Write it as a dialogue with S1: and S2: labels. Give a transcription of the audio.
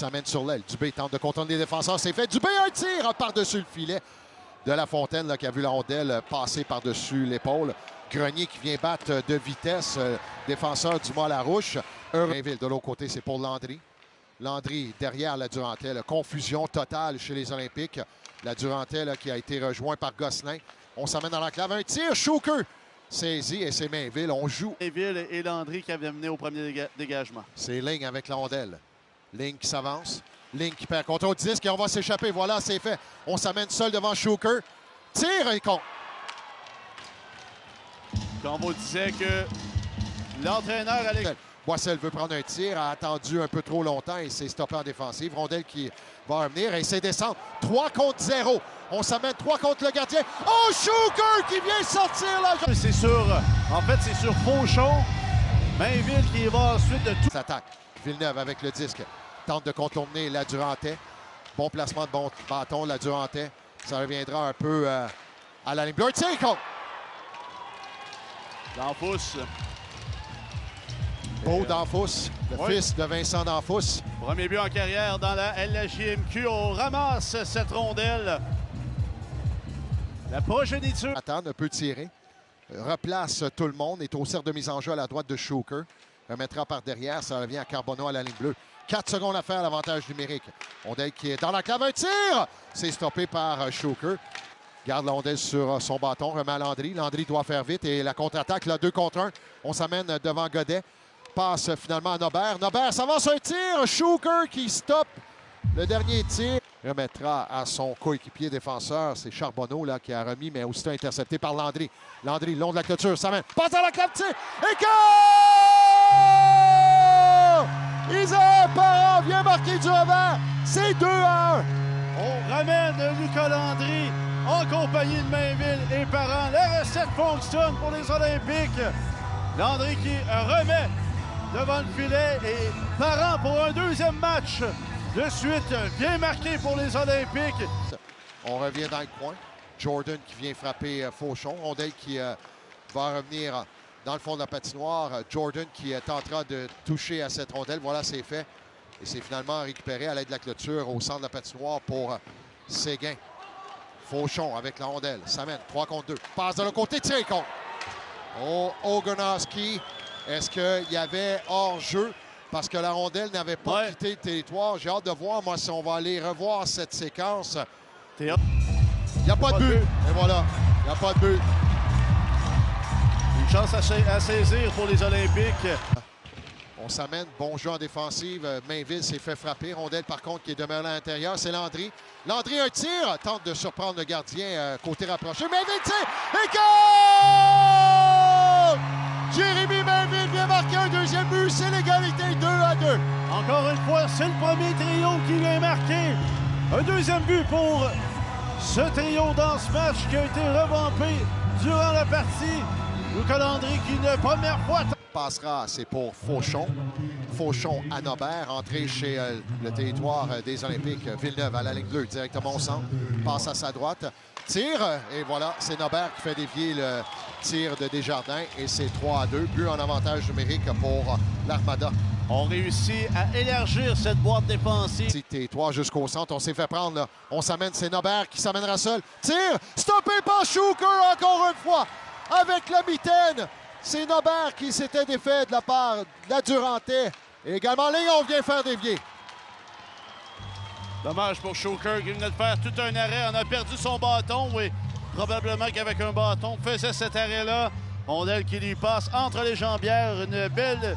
S1: Ça mène sur l'aile. Dubé tente de contourner les défenseurs. C'est fait. Dubé, un tir par-dessus le filet de La Fontaine là, qui a vu la rondelle passer par-dessus l'épaule. Grenier qui vient battre de vitesse. Défenseur du Mont-Larouche. Mainville de l'autre côté, c'est pour Landry. Landry derrière la Durantais. Confusion totale chez les Olympiques. La Durantais là, qui a été rejoint par Gosselin. On s'amène dans l'enclave. Un tir. Schuker saisi et c'est Mainville. On joue.
S2: Mainville et Landry qui avaient mené au premier dégagement.
S1: C'est Ligne avec la rondelle. Ligne qui s'avance. Ligne qui perd contrôle du disque et on va s'échapper. Voilà, c'est fait. On s'amène seul devant Schuker. Tire et compte.
S2: Quand on disait que l'entraîneur allait...
S1: Boissel veut prendre un tir, a attendu un peu trop longtemps et s'est stoppé en défensive. Rondelle qui va revenir et c'est descendre. 3 contre 0. On s'amène 3 contre le gardien. Oh, Schuker qui vient sortir là.
S2: C'est sur... En fait, c'est sur Fauchon. Mainville qui va ensuite de tout...
S1: S'attaque. Villeneuve avec le disque. Tente de contourner la Durantais. Bon placement de bon bâton, la Durantais. Ça reviendra un peu à la ligne bleue. Tiens, compte.
S2: Danfous.
S1: Beau Danfous, le fils de Vincent Danfous.
S2: Premier but en carrière dans la LJMQ. On ramasse cette rondelle. La progéniture.
S1: Attends, ne peut tirer. Replace tout le monde. Est au cercle de mise en jeu à la droite de Schuker. Remettra par derrière. Ça revient à Carbonneau à la ligne bleue. 4 secondes à faire, l'avantage numérique. Rondelle qui est dans la clave. Un tir! C'est stoppé par Schuker. Garde la rondelle sur son bâton. Remet à Landry. Landry doit faire vite. Et la contre-attaque, là, 2 contre 1. On s'amène devant Godet. Passe finalement à Nobert. Nobert s'avance un tir. Schuker qui stoppe le dernier tir. Remettra à son coéquipier défenseur. C'est Charbonneau là, qui a remis, mais aussitôt intercepté par Landry. Landry, long de la clôture, s'amène. Passe à la clave, tir. Et goal! Isaac Parent vient marquer du revers. C'est 2-1.
S2: On ramène Lucas Landry en compagnie de Mainville et Parent. La recette fonctionne pour les Olympiques. Landry qui remet devant le filet et Parent pour un deuxième match de suite bien marqué pour les Olympiques.
S1: On revient dans le coin. Jordan qui vient frapper Fauchon. Rondelle qui va revenir dans le fond de la patinoire. Jordan qui tentera de toucher à cette rondelle. Voilà, c'est fait. Et c'est finalement récupéré à l'aide de la clôture au centre de la patinoire pour Séguin. Fauchon avec la rondelle. S'amène 3 contre 2. Passe de l'autre côté, tire contre. Oh, Ogonowski. Est-ce qu'il y avait hors-jeu? Parce que la rondelle n'avait pas quitté le territoire. J'ai hâte de voir, moi, si on va aller revoir cette séquence. Il n'y a pas de but. Et voilà, il n'y a pas de but.
S2: Une chance à saisir pour les Olympiques.
S1: On s'amène. Bon jeu en défensive. Mainville s'est fait frapper. Rondelle, par contre, qui est demeurée à l'intérieur. C'est Landry. Landry, un tir. Tente de surprendre le gardien côté rapproché. Mainville tire. Et goal! Jérémy Mainville vient marquer un deuxième but. C'est l'égalité 2-2.
S2: Encore une fois, c'est le premier trio qui vient marquer. Un deuxième but pour ce trio dans ce match qui a été revampé durant la partie. Lucas Landry qui, une première fois...
S1: Passera, c'est pour Fauchon. Fauchon à Nobert, entré chez le territoire des Olympiques. Villeneuve à la ligne bleue, directement au centre. Passe à sa droite. Tire, et voilà, c'est Nobert qui fait dévier le tir de Desjardins. Et c'est 3-2. But en avantage numérique pour l'Armada.
S2: On réussit à élargir cette boîte défensive.
S1: Territoire jusqu'au centre. On s'est fait prendre, là. On s'amène, c'est Nobert qui s'amènera seul. Tire, stoppé par Schuker encore une fois. Avec la mitaine. C'est Nobert qui s'était défait de la part de la Durantais. Et également, Léon vient faire dévier.
S2: Dommage pour Schuker qui venait de faire tout un arrêt. On a perdu son bâton. Oui, probablement qu'avec un bâton, faisait cet arrêt-là. Rondelle qui lui passe entre les jambières. Une belle